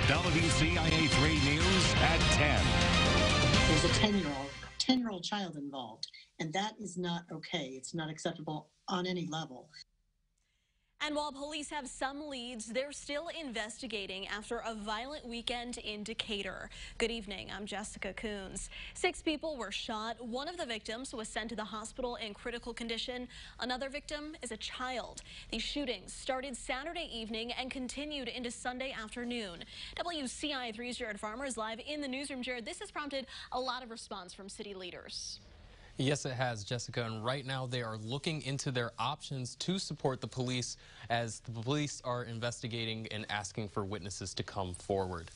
WCIA 3 News at 10. There's a 10-year-old child involved, and that is not okay. It's not acceptable on any level. And while police have some leads, they're still investigating after a violent weekend in Decatur. Good evening, I'm Jessica Coons. 6 people were shot. One of the victims was sent to the hospital in critical condition. Another victim is a child. These shootings started Saturday evening and continued into Sunday afternoon. WCIA 3's Jared Farmer is live in the newsroom. Jared, this has prompted a lot of response from city leaders. Yes, it has, Jessica, and right now they are looking into their options to support the police as the police are investigating and asking for witnesses to come forward.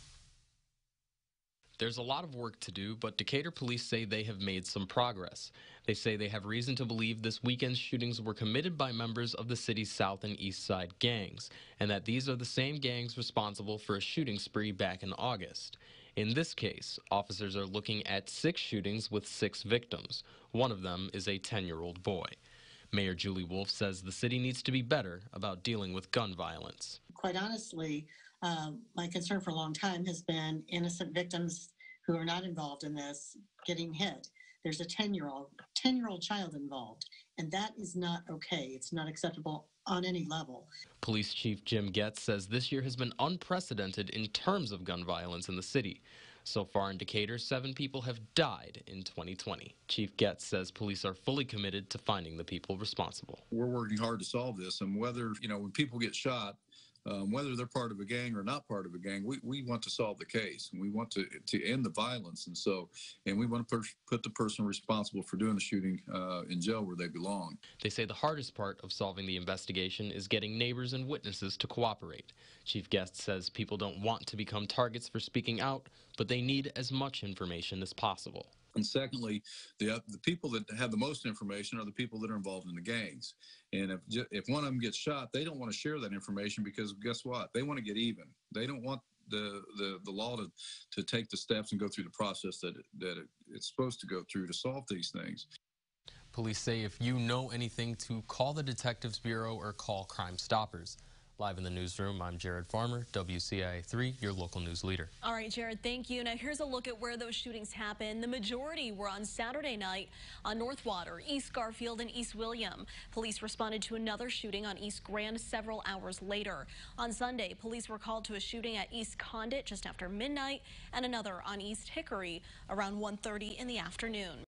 There's a lot of work to do, but Decatur police say they have made some progress. They say they have reason to believe this weekend's shootings were committed by members of the city's South and East Side gangs, and that these are the same gangs responsible for a shooting spree back in August. In this case, officers are looking at 6 shootings with 6 victims. One of them is a 10-year-old boy. Mayor Julie Wolf says the city needs to be better about dealing with gun violence. Quite honestly, my concern for a long time has been innocent victims who are not involved in this getting hit. There's a 10-year-old child involved, and that is not okay. It's not acceptable on any level. Police Chief Jim Getz says this year has been unprecedented in terms of gun violence in the city. So far in Decatur, 7 people have died in 2020. Chief Getz says police are fully committed to finding the people responsible. We're working hard to solve this, and whether, when people get shot, whether they're part of a gang or not part of a gang, we want to solve the case, and we want to end the violence, and we want to put the person responsible for doing the shooting in jail where they belong. They say the hardest part of solving the investigation is getting neighbors and witnesses to cooperate. Chief Guest says people don't want to become targets for speaking out, but they need as much information as possible. And secondly, the people that have the most information are the people that are involved in the gangs. And if one of them gets shot, they don't want to share that information because guess what? They want to get even. They don't want the law to take the steps and go through the process that it's supposed to go through to solve these things. Police say if you know anything to call the Detectives Bureau or call Crime Stoppers. Live in the newsroom, I'm Jared Farmer, WCIA 3, your local news leader. All right, Jared, thank you. Now, here's a look at where those shootings happened. The majority were on Saturday night on North Water, East Garfield, and East William. Police responded to another shooting on East Grand several hours later. On Sunday, police were called to a shooting at East Condit just after midnight and another on East Hickory around 1:30 in the afternoon.